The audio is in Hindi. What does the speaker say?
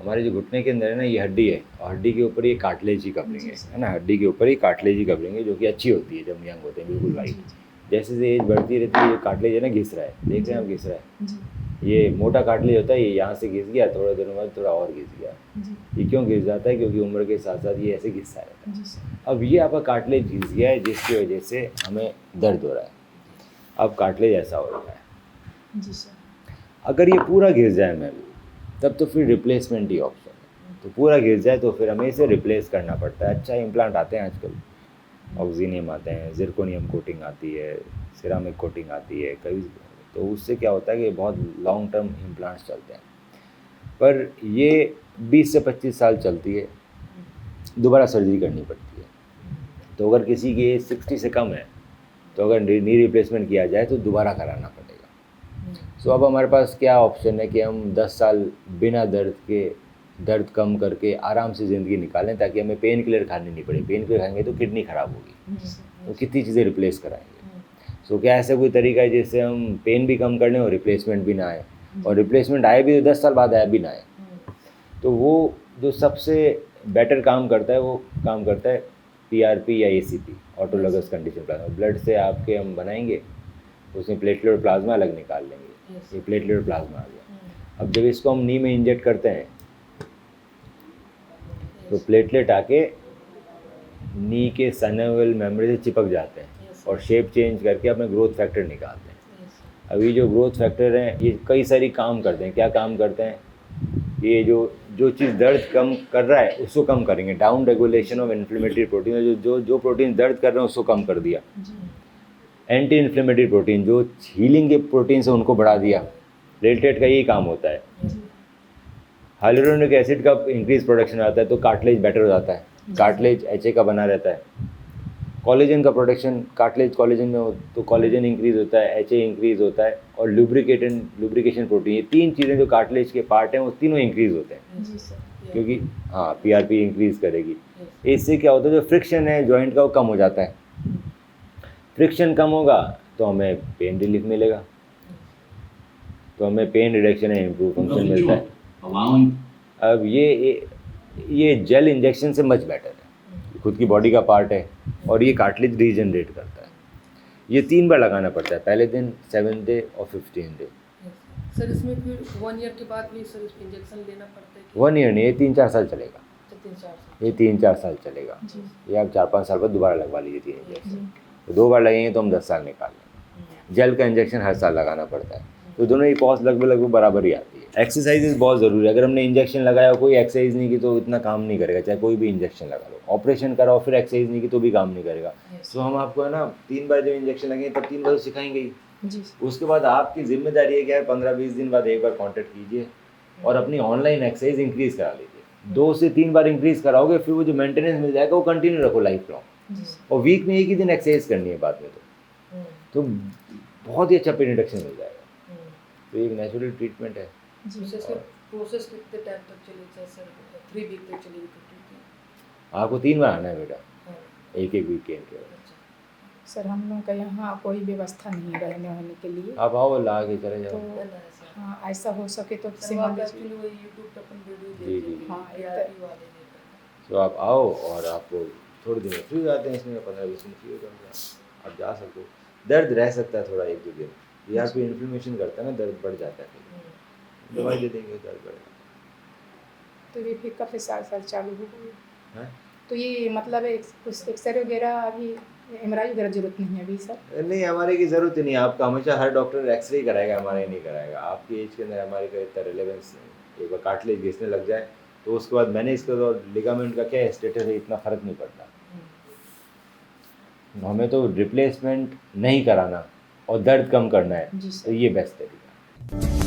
हमारे जो घुटने के अंदर है ना, ये हड्डी है और हड्डी के ऊपर ये कार्टिलेज की कवरिंग है ना, हड्डी के ऊपर ये कार्टिलेज की कवरिंग है जो कि अच्छी होती है जब हम यंग होते हैं, बिल्कुल वाइट। जैसे जैसे एज बढ़ती रहती है ये कार्टिलेज है ना घिस रहा है, देख रहे हैं आप घिस रहा है। ये मोटा कार्टिलेज होता है, ये यहाँ से घिस गया, थोड़े दिनों बाद थोड़ा और घिस गया। ये क्यों घिस जाता है? क्योंकि उम्र के साथ साथ ये ऐसे घिसता रहता है। अब ये आपका कार्टिलेज घिस गया है जिसकी वजह से हमें दर्द हो रहा है। अब कार्टिलेज ऐसा हो रहा है। जी सर। अगर ये पूरा घिस जाए मैम, तब तो फिर रिप्लेसमेंट ही ऑप्शन है। तो पूरा घिस जाए तो फिर हमें इसे रिप्लेस करना पड़ता है। अच्छा इम्प्लांट आते हैं आजकल, ऑक्सीनियम आते हैं, जिरकोनियम कोटिंग आती है, सिरामिक कोटिंग आती है कई। तो उससे क्या होता है कि बहुत लॉन्ग टर्म इम्प्लांट्स चलते हैं, पर ये 20 से 25 साल चलती है, दोबारा सर्जरी करनी पड़ती है। तो अगर किसी की एज 60 से कम है तो अगर नी रिप्लेसमेंट किया जाए तो दोबारा कराना पड़ेगा। सो अब हमारे पास क्या ऑप्शन है कि हम 10 साल बिना दर्द के, दर्द कम करके आराम से ज़िंदगी निकालें, ताकि हमें पेन किलर खानी नहीं पड़े। पेन किलर खाएंगे तो किडनी ख़राब होगी, तो कितनी चीज़ें रिप्लेस कराएंगे। सो क्या ऐसा कोई तरीका है जिससे हम पेन भी कम कर लें और रिप्लेसमेंट भी ना आए, और रिप्लेसमेंट आए भी तो 10 साल बाद आए भी ना आए। तो वो जो सबसे बेटर काम करता है वो काम करता है PRP या ACP, autologous condition plasma. Blood से आपके हम बनाएंगे, उसमें प्लेटलेट और प्लाज्मा अलग निकाल लेंगे। ये प्लेटलेट और प्लाज्मा आ गया। अब जब इसको हम नी में इंजेक्ट करते हैं तो प्लेटलेट आके नी के सनेवल मेम्ब्रेन से चिपक जाते हैं और शेप चेंज करके अपने ग्रोथ फैक्टर निकालते हैं। अभी जो ग्रोथ फैक्टर हैं ये कई सारी काम करते हैं। क्या काम करते हैं? ये जो चीज़ दर्द कम कर रहा है उसको कम करेंगे। Down regulation of inflammatory protein, जो प्रोटीन दर्द कर रहे हैं उसको कम कर दिया। एंटी इन्फ्लेमेटरी प्रोटीन, जो हीलिंग के प्रोटीन से उनको बढ़ा दिया। प्लेटलेट का यही काम होता है। हाइलुरोनिक एसिड का इंक्रीज प्रोडक्शन आता है तो कार्टिलेज बेटर हो जाता है, कार्टिलेज HA का बना रहता है। कोलेजन का प्रोडक्शन, कार्टिलेज कोलेजन में हो तो कोलेजन इंक्रीज होता है, HA इंक्रीज होता है, और लुब्रिकेशन प्रोटीन, ये 3 चीज़ें जो कार्टिलेज के पार्ट हैं वो तीनों इंक्रीज होते हैं। क्योंकि हाँ PRP इंक्रीज करेगी। इससे क्या होता है, जो फ्रिक्शन है जॉइंट का वो कम हो जाता है। फ्रिक्शन कम होगा तो हमें पेन रिलीफ मिलेगा, तो हमें पेन रिडक्शन है, इम्प्रूव फंक्शन मिलता है। अब ये जेल इंजेक्शन से मच बेटर है, खुद की बॉडी का पार्ट है और ये कार्टिलेज रीजनरेट करता है। ये 3 बार लगाना पड़ता है, पहले दिन, 7th डे और 15th डे। सर इसमें फिर 1 ईयर के बाद भी सर इंजेक्शन लेना पड़ता है? 1 ईयर नहीं, ये 3-4 साल चलेगा। 3-4 साल, ये 3-4 साल चलेगा। ये आप 4-5 साल बाद दोबारा लगवा लीजिए 3 इंजेक्शन। तो 2 बार लगेंगे तो हम 10 साल निकाल लेंगे। जेल का इंजेक्शन हर साल लगाना पड़ता है। तो दोनों ही कॉस्ट लगभग बराबर ही आती है। एक्सरसाइज बहुत ज़रूरी है। अगर हमने इंजेक्शन लगाया, कोई एक्सरसाइज नहीं की तो इतना काम नहीं करेगा, चाहे कोई भी इंजेक्शन लगा लो। ऑपरेशन कराओ फिर एक्सरसाइज नहीं की तो भी काम नहीं करेगा। तो हम आपको है ना 3 बार जब इंजेक्शन लगेंगे तब 3 बार तो सिखाएंगे ही। उसके बाद आपकी जिम्मेदारी है कि 15-20 दिन बाद एक बार कांटेक्ट कीजिए और अपनी ऑनलाइन एक्सरसाइज इंक्रीज करा लीजिए। 2 से 3 बार इंक्रीज कराओगे, फिर वो जो मेंटेनेंस मिल जाएगा वो कंटिन्यू रखो लाइफ लॉन्ग। और वीक में एक ही दिन एक्सरसाइज करनी है बाद में, तो बहुत ही अच्छा पेन रिडक्शन मिल जाएगा। तो एक नेचुरल ट्रीटमेंट है। प्रोसेस कितने टाइम तक चलेगी सर? 3 वीक तक चलेगी तो ठीक है। आपको 3 बार आना है बेटा, एक वीक के अंदर। सर हम लोगों का यहाँ कोई व्यवस्था नहीं रहने होने के लिए। आप आओ, ला के चले जाओ। तो हाँ ऐसा हो सके तो जी हाँ तो आप आओ और आपको थोड़े दिन में फ्री हो जाते हैं, इसमें 15-20 दिन फ्री हो जाओगे, आप जा सकते हो। दर्द रह सकता है थोड़ा 1-2 दिन, PRP इन्फ्लेमेशन करता है ना, दर्द बढ़ जाता है, दवाई दे देंगे दर्द बढ़ेगा। तो ये फिर कब से साल चालू हो गई है? तो ये मतलब कुछ एक्सरे वगैरह अभी MRI वगैरह जरूरत नहीं है अभी सर? नहीं, हमारे की ज़रूरत ही नहीं है। आपका हमेशा हर डॉक्टर एक्सरे ही कराएगा, हमारे नहीं कराएगा। आपकी एज के अंदर हमारे का इतना रिलेवेंस नहीं। एक बार कार्टिलेज घिसने लग जाए तो उसके बाद मैंने इसका और लिगामेंट का क्या स्टेटस है इतना फ़र्क नहीं पड़ता। हमें तो रिप्लेसमेंट नहीं कराना और दर्द कम करना है, तो ये बेस्ट तरीका है।